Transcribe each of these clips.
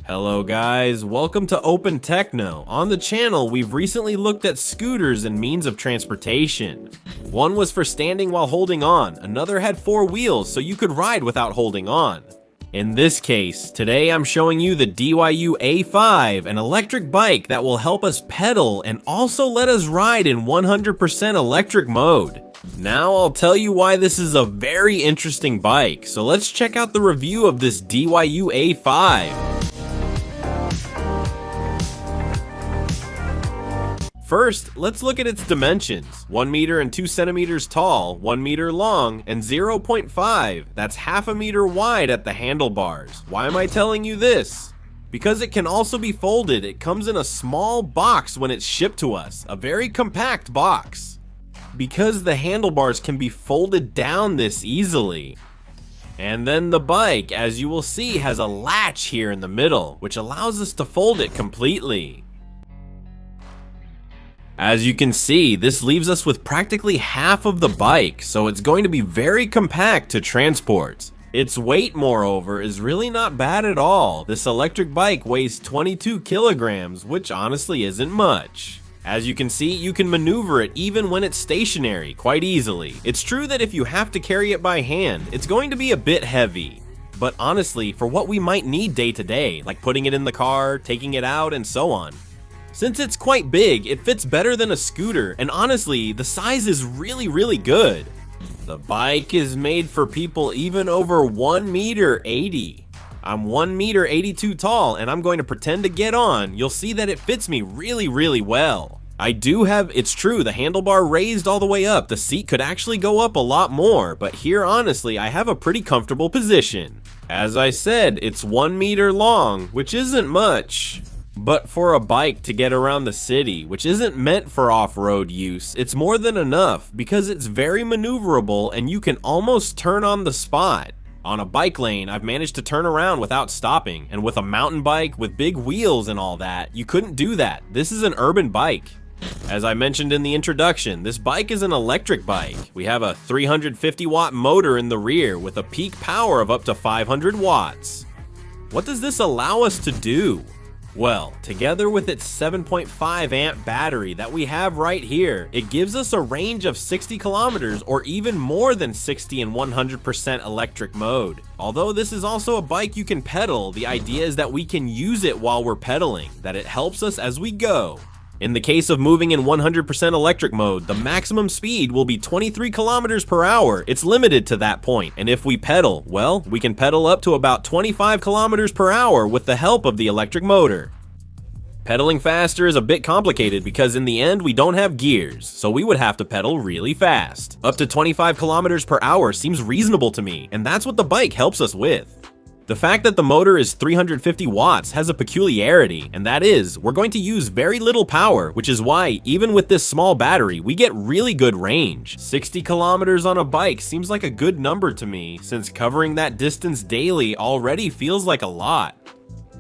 Hello guys, welcome to Open Techno. On the channel, we've recently looked at scooters and means of transportation. One was for standing while holding on, another had 4 wheels so you could ride without holding on. In this case, today I'm showing you the DYU A5, an electric bike that will help us pedal and also let us ride in 100% electric mode. Now I'll tell you why this is a very interesting bike, so let's check out the review of this DYU A5. First, let's look at its dimensions. 1 meter and 2 centimeters tall, 1 meter long, and 0.5. That's half a meter wide at the handlebars. Why am I telling you this? Because it can also be folded. It comes in a small box when it's shipped to us, a very compact box. Because the handlebars can be folded down this easily. And then the bike, as you will see, has a latch here in the middle, which allows us to fold it completely. As you can see, this leaves us with practically half of the bike, so it's going to be very compact to transport. Its weight, moreover, is really not bad at all. This electric bike weighs 22 kilograms, which honestly isn't much. As you can see, you can maneuver it even when it's stationary quite easily. It's true that if you have to carry it by hand, it's going to be a bit heavy. But honestly, for what we might need day to day, like putting it in the car, taking it out, and so on. Since it's quite big, it fits better than a scooter, and honestly, the size is really good. The bike is made for people even over 1 meter 80. I'm 1 meter 82 tall, and I'm going to pretend to get on. You'll see that it fits me really well. I do have, it's true, the handlebar raised all the way up. The seat could actually go up a lot more, but here honestly, I have a pretty comfortable position. As I said, it's 1 meter long, which isn't much. But for a bike to get around the city, which isn't meant for off-road use, it's more than enough because it's very maneuverable and you can almost turn on the spot. On a bike lane, I've managed to turn around without stopping, and with a mountain bike with big wheels and all that, you couldn't do that. This is an urban bike. As I mentioned in the introduction, this bike is an electric bike. We have a 350 watt motor in the rear with a peak power of up to 500 watts. What does this allow us to do? Well, together with its 7.5 amp battery that we have right here, it gives us a range of 60 kilometers or even more than 60 in 100% electric mode. Although this is also a bike you can pedal, the idea is that we can use it while we're pedaling, that it helps us as we go. In the case of moving in 100% electric mode, the maximum speed will be 23 kilometers per hour. It's limited to that point, and if we pedal, well, we can pedal up to about 25 kilometers per hour with the help of the electric motor. Pedaling faster is a bit complicated because in the end we don't have gears, so we would have to pedal really fast. Up to 25 kilometers per hour seems reasonable to me, and that's what the bike helps us with. The fact that the motor is 350 watts has a peculiarity, and that is, we're going to use very little power, which is why, even with this small battery, we get really good range. 60 kilometers on a bike seems like a good number to me, since covering that distance daily already feels like a lot.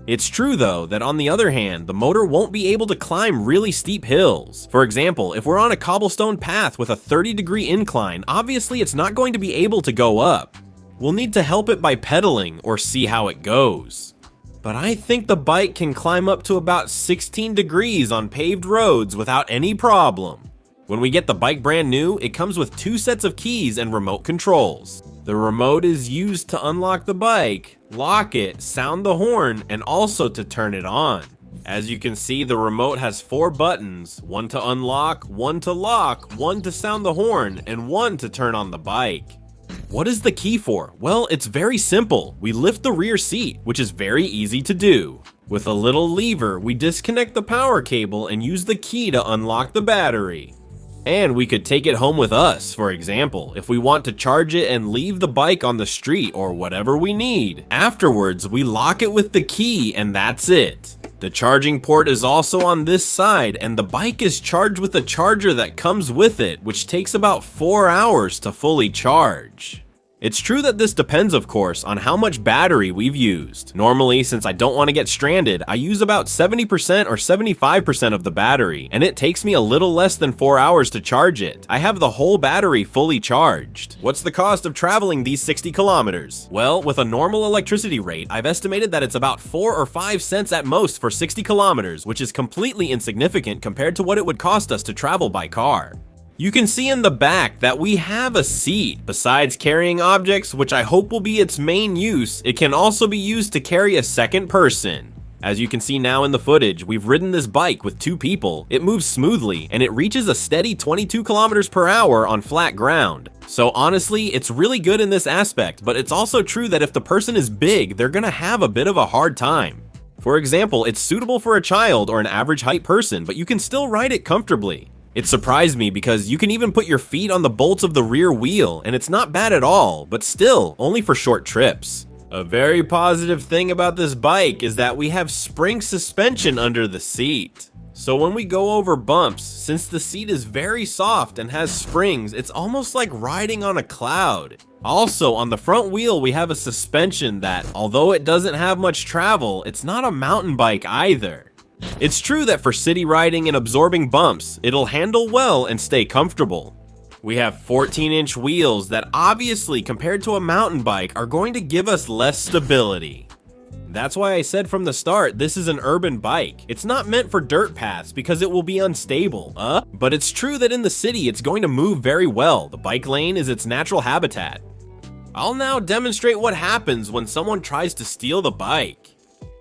It's true though, that on the other hand, the motor won't be able to climb really steep hills. For example, if we're on a cobblestone path with a 30-degree incline, obviously it's not going to be able to go up. We'll need to help it by pedaling or see how it goes. But I think the bike can climb up to about 16 degrees on paved roads without any problem. When we get the bike brand new, it comes with 2 sets of keys and remote controls. The remote is used to unlock the bike, lock it, sound the horn, and also to turn it on. As you can see, the remote has 4 buttons, 1 to unlock, 1 to lock, 1 to sound the horn, and 1 to turn on the bike. What is the key for? Well, it's very simple. We lift the rear seat, which is very easy to do. With a little lever, we disconnect the power cable and use the key to unlock the battery. And we could take it home with us, for example, if we want to charge it and leave the bike on the street or whatever we need. Afterwards, we lock it with the key and that's it. The charging port is also on this side, and the bike is charged with a charger that comes with it, which takes about 4 hours to fully charge. It's true that this depends, of course, on how much battery we've used. Normally, since I don't want to get stranded, I use about 70% or 75% of the battery, and it takes me a little less than 4 hours to charge it. I have the whole battery fully charged. What's the cost of traveling these 60 kilometers? Well, with a normal electricity rate, I've estimated that it's about 4 or 5 cents at most for 60 kilometers, which is completely insignificant compared to what it would cost us to travel by car. You can see in the back that we have a seat. Besides carrying objects, which I hope will be its main use, it can also be used to carry a second person. As you can see now in the footage, we've ridden this bike with 2 people. It moves smoothly, and it reaches a steady 22 kilometers per hour on flat ground. So honestly, it's really good in this aspect, but it's also true that if the person is big, they're gonna have a bit of a hard time. For example, it's suitable for a child or an average height person, but you can still ride it comfortably. It surprised me because you can even put your feet on the bolts of the rear wheel, and it's not bad at all, but still, only for short trips. A very positive thing about this bike is that we have spring suspension under the seat. So when we go over bumps, since the seat is very soft and has springs, it's almost like riding on a cloud. Also, on the front wheel, we have a suspension that, although it doesn't have much travel, it's not a mountain bike either. It's true that for city riding and absorbing bumps, it'll handle well and stay comfortable. We have 14-inch wheels that obviously, compared to a mountain bike, are going to give us less stability. That's why I said from the start, this is an urban bike. It's not meant for dirt paths because it will be unstable, but it's true that in the city, it's going to move very well. The bike lane is its natural habitat. I'll now demonstrate what happens when someone tries to steal the bike.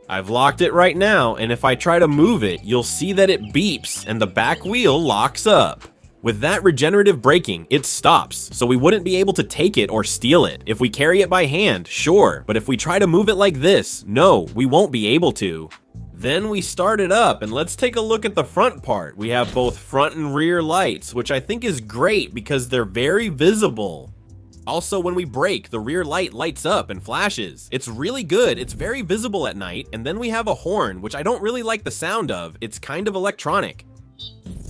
I've locked it right now, and if I try to move it, you'll see that it beeps and the back wheel locks up. With that regenerative braking, it stops, so we wouldn't be able to take it or steal it. If we carry it by hand, sure, but if we try to move it like this, no, we won't be able to. Then we start it up, and let's take a look at the front part. We have both front and rear lights, which I think is great because they're very visible. Also, when we brake, the rear light lights up and flashes. It's really good, it's very visible at night, and then we have a horn, which I don't really like the sound of. It's kind of electronic.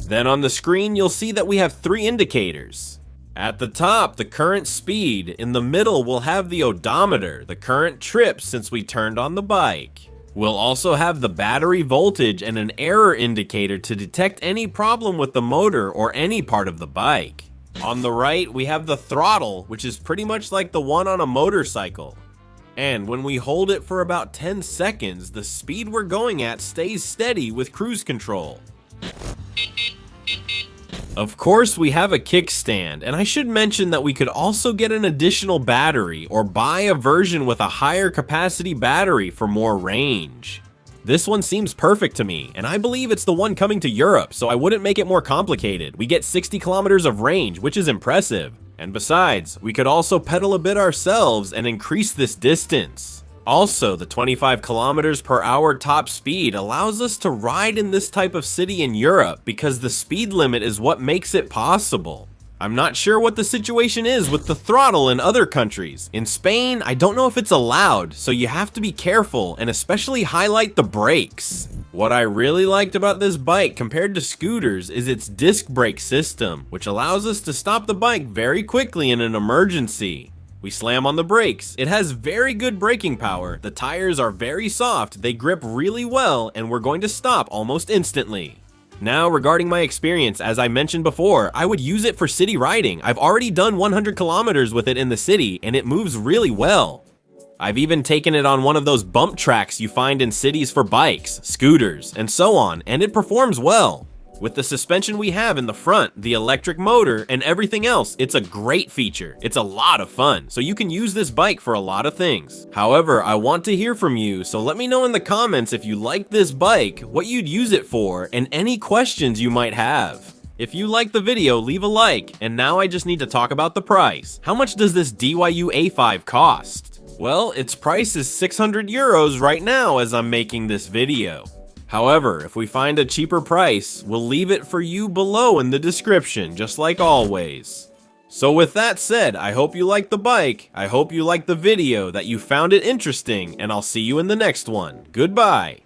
Then on the screen, you'll see that we have 3 indicators. At the top, the current speed. In the middle, we'll have the odometer, the current trip since we turned on the bike. We'll also have the battery voltage and an error indicator to detect any problem with the motor or any part of the bike. On the right, we have the throttle, which is pretty much like the one on a motorcycle. And when we hold it for about 10 seconds, the speed we're going at stays steady with cruise control. Of course, we have a kickstand, and I should mention that we could also get an additional battery or buy a version with a higher capacity battery for more range. This one seems perfect to me, and I believe it's the one coming to Europe, so I wouldn't make it more complicated. We get 60 kilometers of range, which is impressive. And besides, we could also pedal a bit ourselves and increase this distance. Also, the 25 kilometers per hour top speed allows us to ride in this type of city in Europe because the speed limit is what makes it possible. I'm not sure what the situation is with the throttle in other countries. In Spain, I don't know if it's allowed, so you have to be careful and especially highlight the brakes. What I really liked about this bike compared to scooters is its disc brake system, which allows us to stop the bike very quickly in an emergency. We slam on the brakes. It has very good braking power. The tires are very soft, they grip really well, and we're going to stop almost instantly. Now, regarding my experience, as I mentioned before, I would use it for city riding. I've already done 100 kilometers with it in the city, and it moves really well. I've even taken it on one of those bump tracks you find in cities for bikes, scooters, and so on, and it performs well. With the suspension we have in the front, the electric motor, and everything else, it's a great feature. It's a lot of fun, so you can use this bike for a lot of things. However, I want to hear from you, so let me know in the comments if you like this bike, what you'd use it for, and any questions you might have. If you liked the video, leave a like, and now I just need to talk about the price. How much does this DYU A5 cost? Well, its price is 600 euros right now as I'm making this video. However, if we find a cheaper price, we'll leave it for you below in the description, just like always. So with that said, I hope you liked the bike, I hope you liked the video, that you found it interesting, and I'll see you in the next one. Goodbye!